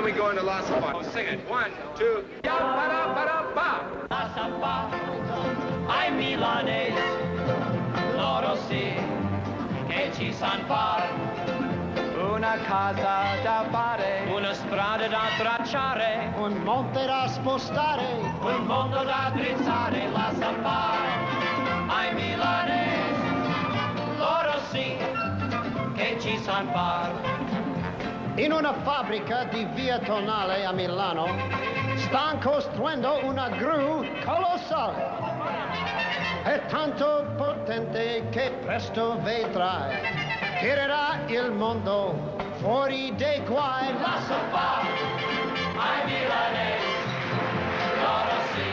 then we go into La Samba. Oh, sing it. 1, 2. Ya para ba. La Samba, ai milanesi, loro sì, che ci san far. Una casa da fare, Una strada da tracciare, un monte da spostare, un mondo da drizzare. La Samba, ai milanesi, loro sì, che ci san far. In una fabbrica di via Tonale a Milano stanno costruendo una gru colossale. È tanto potente che presto vedrai, tirerà il mondo fuori dei guai. La Samba, Ai milanesi, loro sì,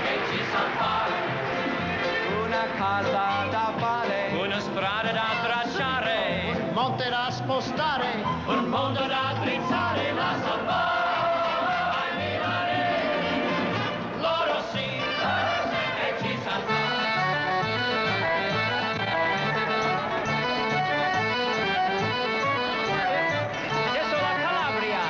che ci san far. una casa da fare, Una strada da tracciare, un monte da spostare, un mondo da drizzare. La Samba, ai milanesi, loro sì, che ci san adesso la Calabria,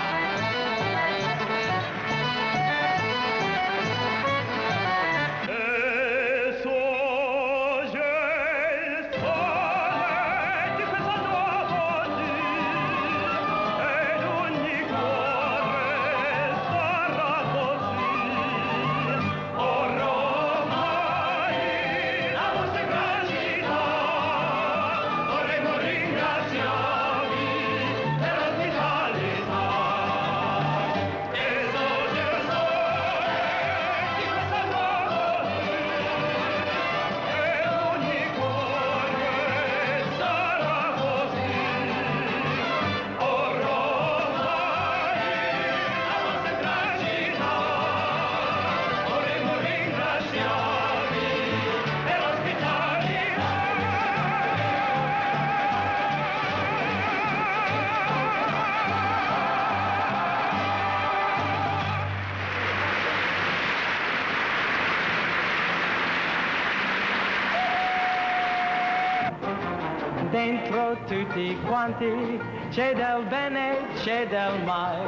dentro tutti quanti c'è del bene, c'è del male,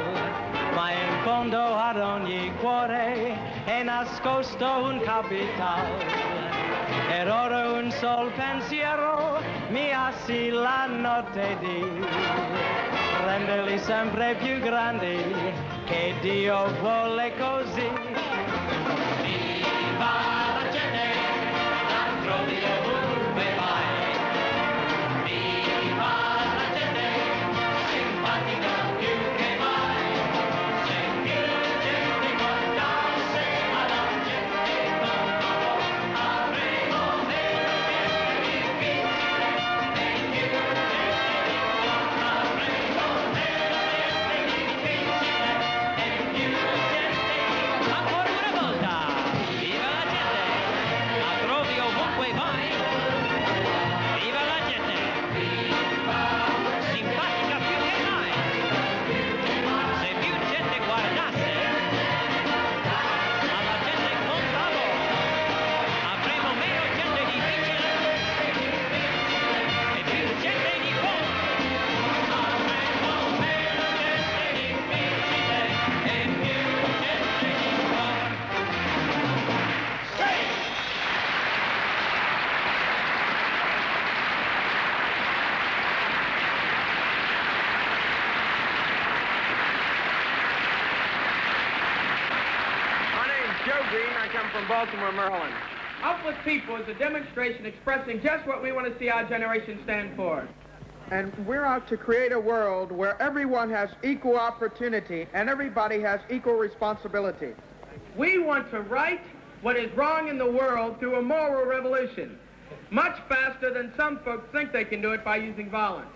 ma in fondo ad ogni cuore è nascosto un capitale. Ed ora un sol pensiero mi assi la notte di renderli sempre più grandi, che Dio vuole così. Viva la gente, la trovi ovunque vai. Viva la gente, simpatica più che mai. C'è più gente guardarsi alla gente come avremo meno difficile e più gente avremo meno difficile e più gente. Ancora una volta, viva la gente, la trovi ovunque vai. Viva la gente, simpatica più che mai. Se più gente guardasse alla gente con lavoro, avremo meno gente difficile e più gente di buono. Avremo meno gente difficile e più gente di buono. My name's Joe Green. I come from Baltimore, Maryland. Up with People is a demonstration expressing just what we want to see our generation stand for. And we're out to create a world where everyone has equal opportunity and everybody has equal responsibility. We want to right what is wrong in the world through a moral revolution, much faster than some folks think they can do it by using violence.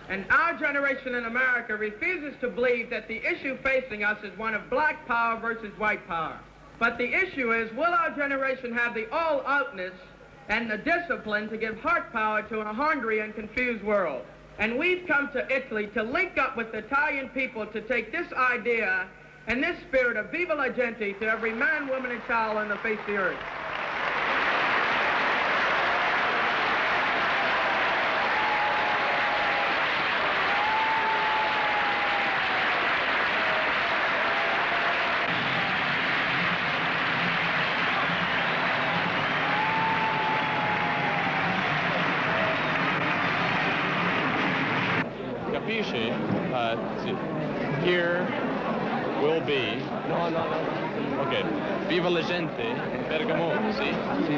And our generation in America refuses to believe that the issue facing us is one of black power versus white power. But the issue is, will our generation have the all-outness and the discipline to give heart power to a hungry and confused world? And we've come to Italy to link up with the Italian people to take this idea and this spirit of Viva la Gente to every man, woman, and child on the face of the earth. Here will be. No. Okay. Viva la gente, Bergamo, sì? Sì.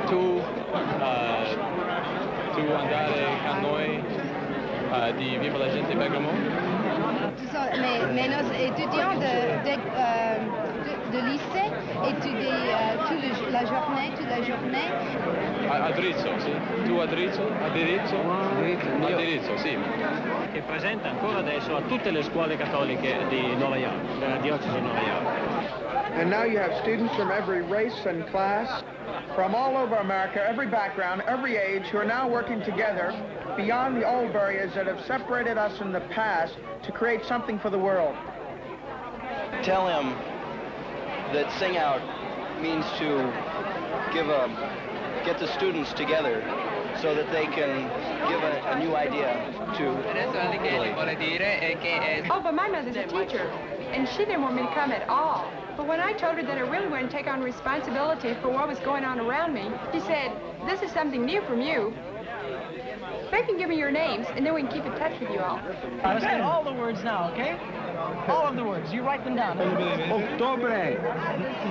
Tu andare con noi di Viva la gente Bergamo? Mais nos étudiants de lycée étudient toute la journée. A Drizzo, sì. Tu a Drizzo? A Dirizzo? A Dirizzo, sì. Che presenta ancora adesso a tutte le scuole cattoliche di Nuova York, della diocesi di Nuova York. And now you have students from every race and class, from all over America, every background, every age, who are now working together beyond the old barriers that have separated us in the past to create something for the world. Tell him that Sing Out means to get the students together so that they can give a new idea to Italy. Oh, but my mother's a teacher, and she didn't want me to come at all. But when I told her that I really wanted to take on responsibility for what was going on around me, she said, "This is something new from you. They can give me your names, and then we can keep in touch with you all." Let's get all the words now, okay? All of the words. You write them down. Ottobre.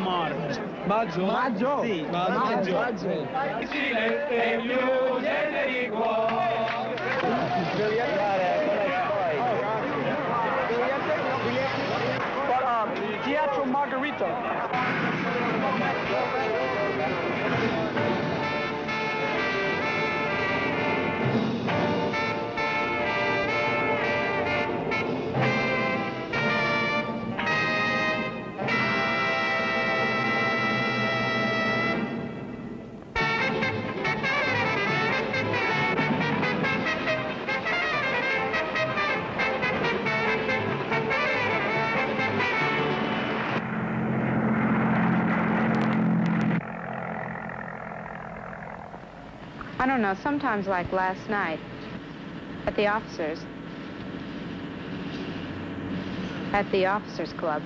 Marzo. Maggio. Maggio. Sì, Maggio. Teatro Margarito. I don't know, sometimes like last night at the officers club.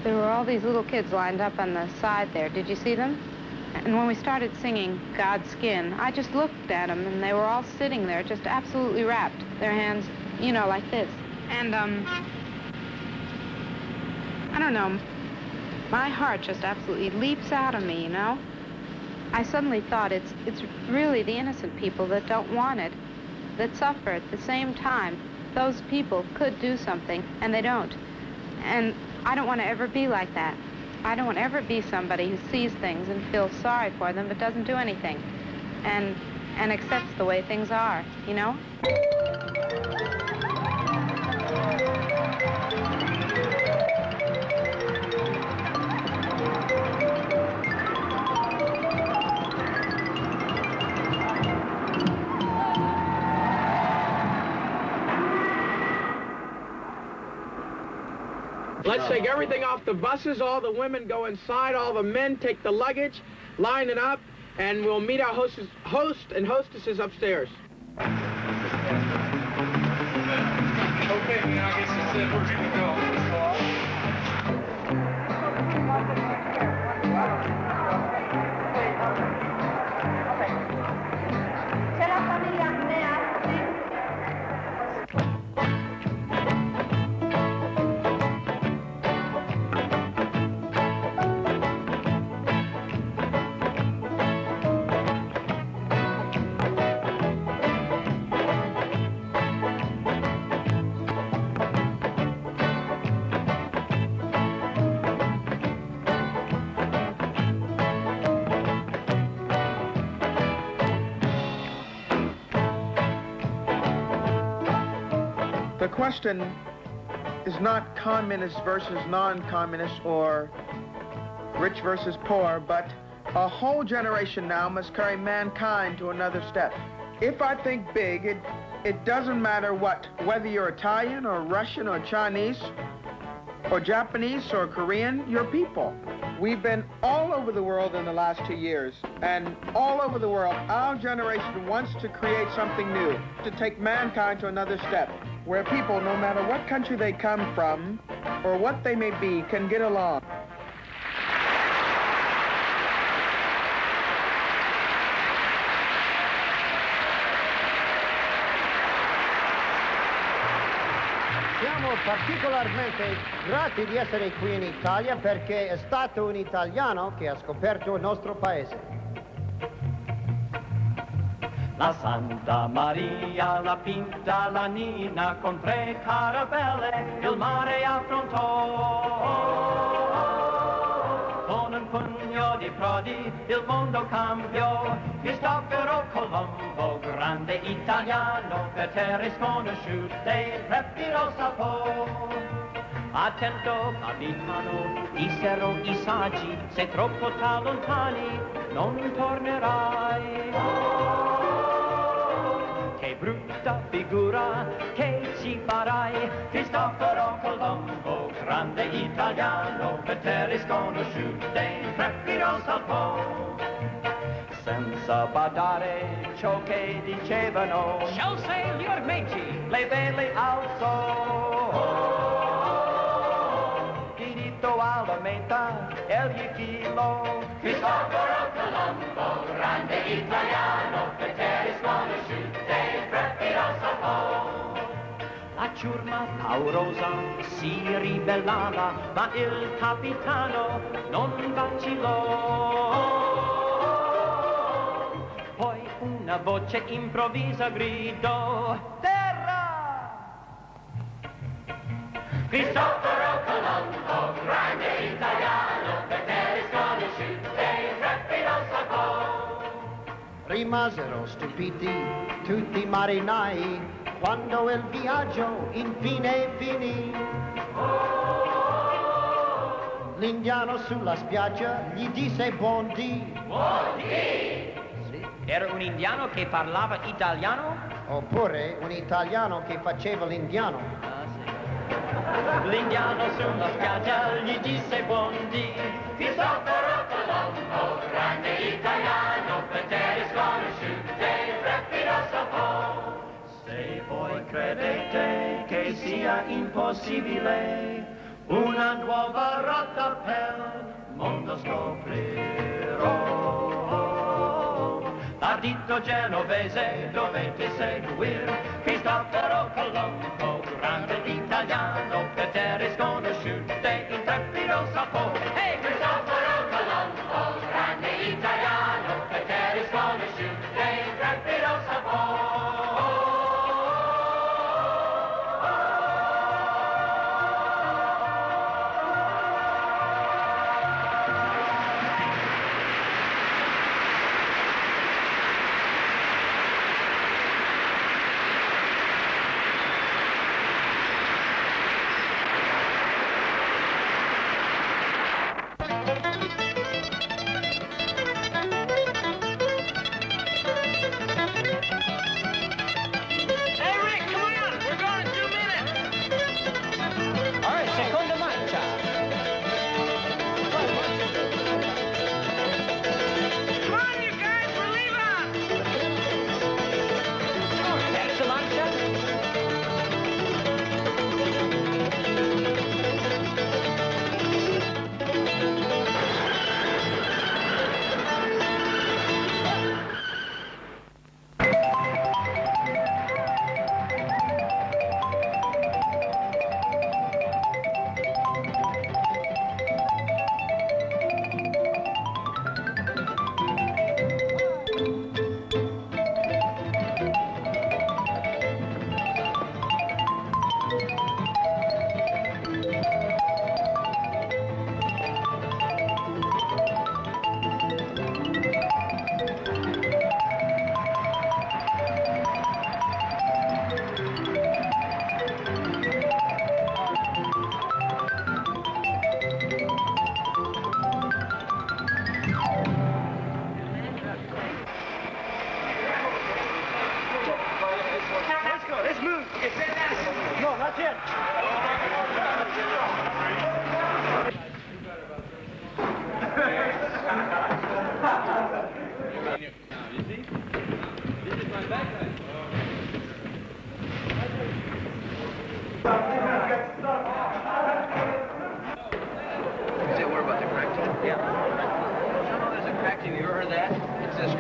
There were all these little kids lined up on the side there. Did you see them? And when we started singing God's Skin, I just looked at them and they were all sitting there just absolutely rapt. Their hands, you know, like this. And, I don't know, my heart just absolutely leaps out of me, you know? I suddenly thought it's really the innocent people that don't want it, that suffer at the same time. Those people could do something, and they don't. And I don't want to ever be like that. I don't want to ever be somebody who sees things and feels sorry for them but doesn't do anything, and accepts the way things are, you know? Let's take everything off the buses. All the women go inside. All the men take the luggage, line it up, and we'll meet our host and hostesses upstairs. Okay, now I guess that's it. We're good to go. The question is not communist versus non-communist or rich versus poor, but a whole generation now must carry mankind to another step. If I think big, it doesn't matter whether you're Italian or Russian or Chinese or Japanese or Korean, you're people. We've been all over the world in the last 2 years, and all over the world, our generation wants to create something new, to take mankind to another step, where people, no matter what country they come from or what they may be, can get along. particolarmente grati di essere qui in Italia perché è stato un italiano che ha scoperto il nostro paese. La Santa Maria, la Pinta, la Nina, con 3 caravelle il mare affrontò. Con un pugno di prodi il mondo cambiò. Cristoforo Colombo, grande italiano, per terre sconosciute, reptilo salpò. Attento, capitano, dissero i saggi, se troppo lontani non tornerai. Che brutta figura che ci farai, Cristoforo Colombo, grande italiano, per terre sconosciute, intrepido salpò. Senza badare ciò che dicevano, sciolse gli ormeggi, le vele alzò. Diritto alla meta, egli chilò. Cristoforo Colombo, grande italiano, per terre sconosciute, intrepido salpò. La ciurma paurosa si ribellava, ma il capitano non vacillò. Poi una voce improvvisa gridò: terra! Cristoforo Colombo, grande italiano, per terre sconosciute, intrepido salpò. Rimasero stupiti tutti i marinai quando il viaggio infine finì. L'indiano sulla spiaggia gli disse buon dì. Buon dì! Sì. Era un indiano che parlava italiano? Oppure un italiano che faceva l'indiano. Ah, sì. L'indiano sulla spiaggia gli disse buon dì. Cristoforo Colombo, grande italiano, per terre sconosciute, intrepido salpò. Se voi credete che sia impossibile una nuova rotta per il mondo scoprirò, l'ardito genovese dovete seguire, Cristoforo Colombo, grande italiano, per terre sconosciute, intrepido salpò. Hey, Cristoforo Colombo, grande italiano, per terre sconosciute, intrepido salpò.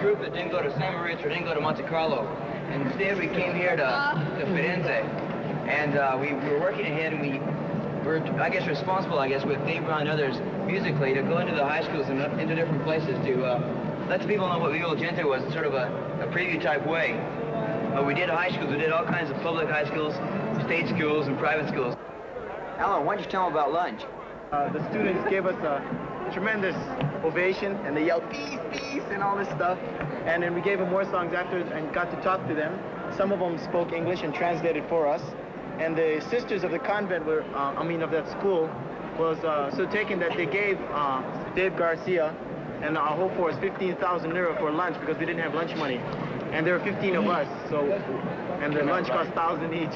Group that didn't go to San Moritz or didn't go to Monte Carlo. And instead we came here to Firenze. And we were working ahead, and we were, I guess, responsible, with Dave Brown and others musically to go into the high schools and into different places to let the people know what Viva la Gente was in sort of a preview type way. We did high schools. We did all kinds of public high schools, state schools, and private schools. Alan, why don't you tell them about lunch? The students gave us a tremendous ovation, and they yelled, peace, peace, and all this stuff. And then we gave them more songs after and got to talk to them. Some of them spoke English and translated for us. And the sisters of the convent were, of that school, was so taken that they gave Dave Garcia and our whole force 15,000 lira for lunch because we didn't have lunch money. And there were 15 of us, and the lunch cost 1,000 each.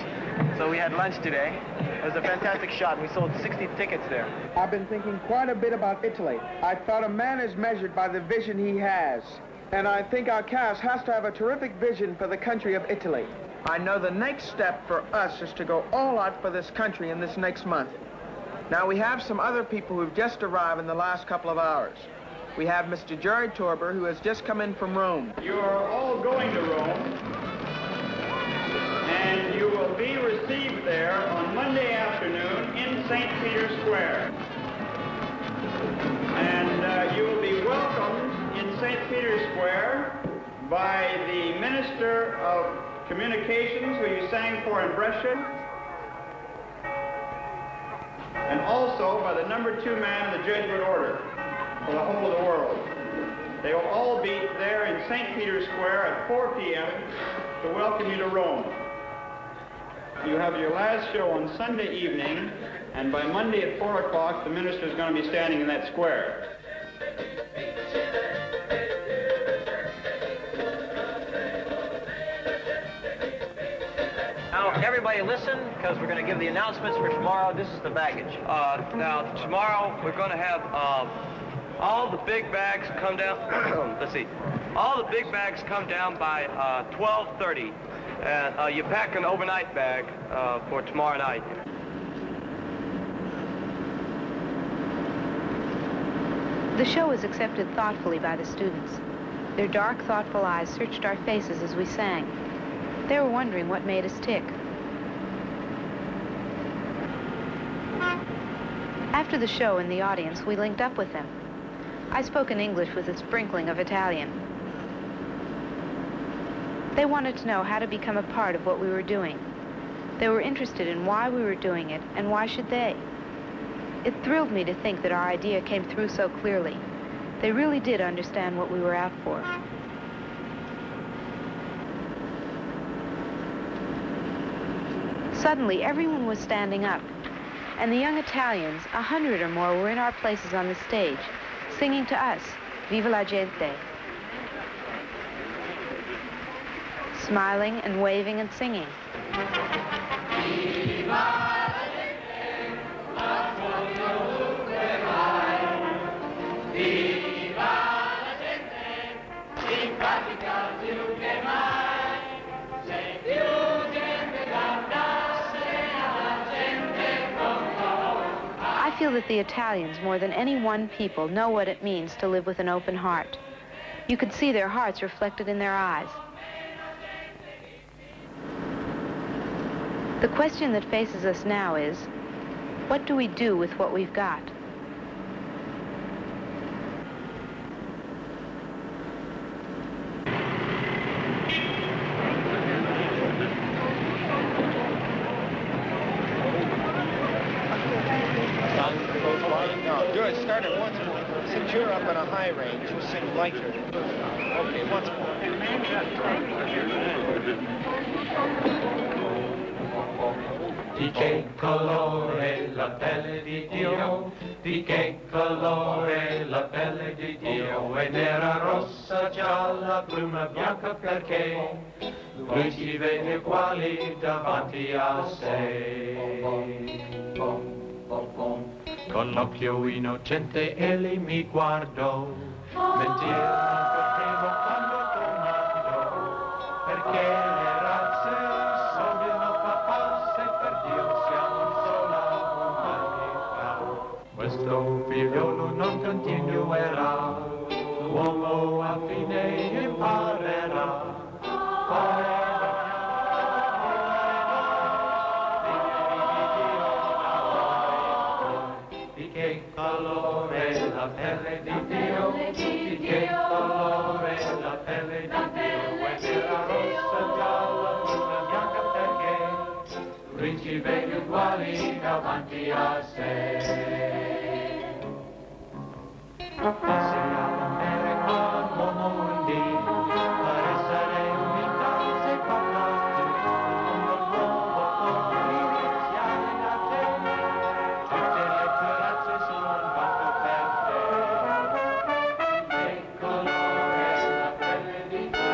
So we had lunch today. It was a fantastic shot. We sold 60 tickets there. I've been thinking quite a bit about Italy. I thought a man is measured by the vision he has. And I think our cast has to have a terrific vision for the country of Italy. I know the next step for us is to go all out for this country in this next month. Now, we have some other people who've just arrived in the last couple of hours. We have Mr. Jerry Torber, who has just come in from Rome. You are all going to Rome, and you will be received there on Monday afternoon in St. Peter's Square. And you will be welcomed in St. Peter's Square by the Minister of Communications, who you sang for in Brescia, and also by the #2 man in the Jesuit order for the whole of the world. They will all be there in St. Peter's Square at 4 p.m. to welcome you to Rome. You have your last show on Sunday evening, and by Monday at 4 o'clock, the minister is going to be standing in that square. Now, everybody listen, because we're going to give the announcements for tomorrow. This is the baggage. Now, tomorrow we're going to have all the big bags come down. Let's see. All the big bags come down by 12:30. And you pack an overnight bag for tomorrow night. The show was accepted thoughtfully by the students. Their dark, thoughtful eyes searched our faces as we sang. They were wondering what made us tick. After the show in the audience, we linked up with them. I spoke in English with a sprinkling of Italian. They wanted to know how to become a part of what we were doing. They were interested in why we were doing it, and why should they? It thrilled me to think that our idea came through so clearly. They really did understand what we were out for. Suddenly, everyone was standing up, and the young Italians, 100 or more, were in our places on the stage, singing to us, Viva la Gente. Smiling and waving and singing. I feel that the Italians, more than any one people, know what it means to live with an open heart. You could see their hearts reflected in their eyes. The question that faces us now is, what do we do with what we've got? No, good. Start it once more. Since you're up in a high range, you'll sing lighter. Okay, once more. Di che colore la pelle di Dio, di che colore la pelle di Dio, è nera, rossa, gialla, bruna, bianca perché lui ci vede uguali davanti a sé. Con l'occhio innocente egli mi guardò, mentire non potevo quando domandò, perché le razze sognano papà, se per Dio siamo in sola umanità. Questo figliolo non continuerà, l'uomo a fine imparerà. di che colore la pelle di Dio, di che colore la pelle di Dio, ed era rossa, gialla, bruna, bianca perché riceve gli uguali davanti a sé. Se all'America l'uomo mundi per essere unità sei parlato un nuovo colore iniziale da te, tutte le tue razze sono fatto per te. Di che colore la pelle di Dio,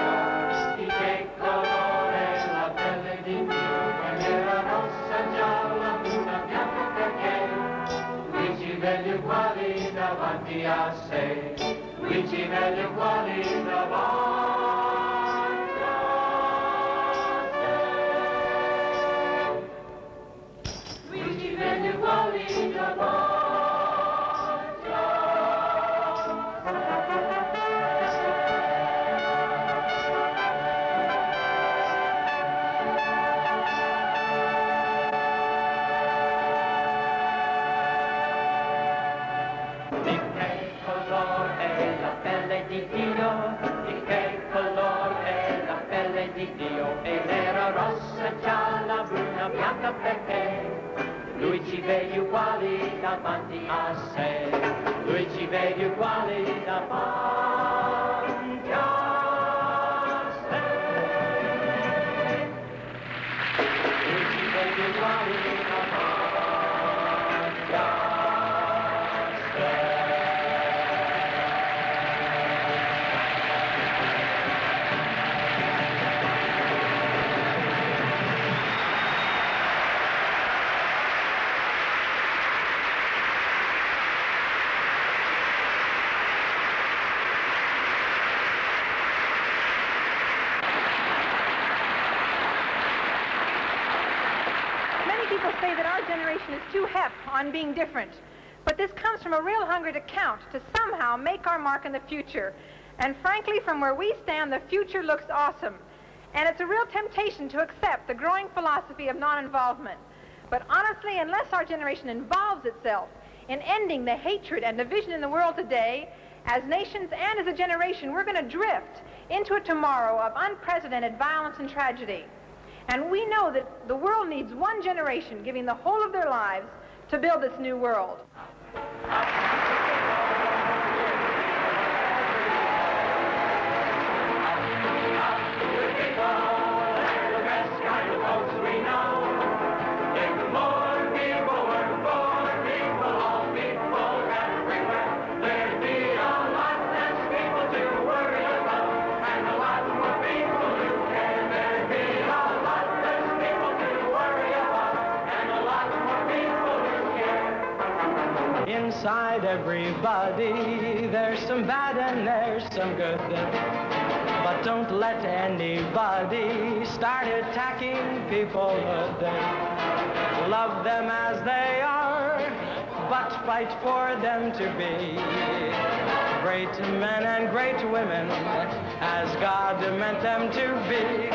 di che colore la pelle di Dio, era rossa, gialla, bruna, bianca perché lui ci vede uguali davanti a sé, lui ci vede uguali davanti a sé, lui ci vede uguali davanti a sé. Di che color è la pelle di Dio? Di che color è la pelle di Dio? È nera, rossa, gialla, bruna, bianca perché lui ci vede uguali davanti a sé, lui ci vede uguali davanti a sé, lui ci vede uguali davanti a sé. People say that our generation is too hep on being different. But this comes from a real hunger to count, to somehow make our mark in the future. And frankly, from where we stand, the future looks awesome. And it's a real temptation to accept the growing philosophy of non-involvement. But honestly, unless our generation involves itself in ending the hatred and division in the world today, as nations and as a generation, we're going to drift into a tomorrow of unprecedented violence and tragedy. And we know that the world needs one generation giving the whole of their lives to build this new world. Inside everybody, there's some bad and there's some good. But don't let anybody start attacking peoplehood. Love them as they are, but fight for them to be great men and great women as God meant them to be.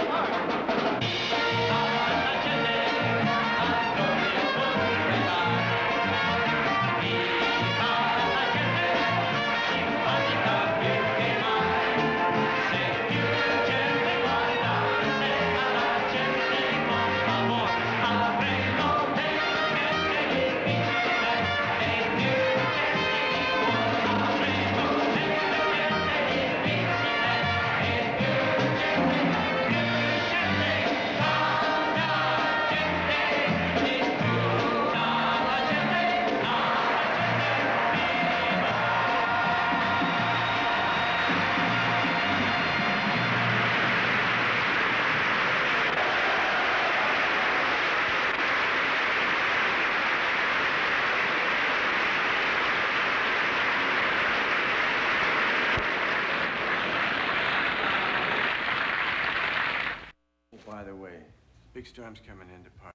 By the way, big storm's coming into part.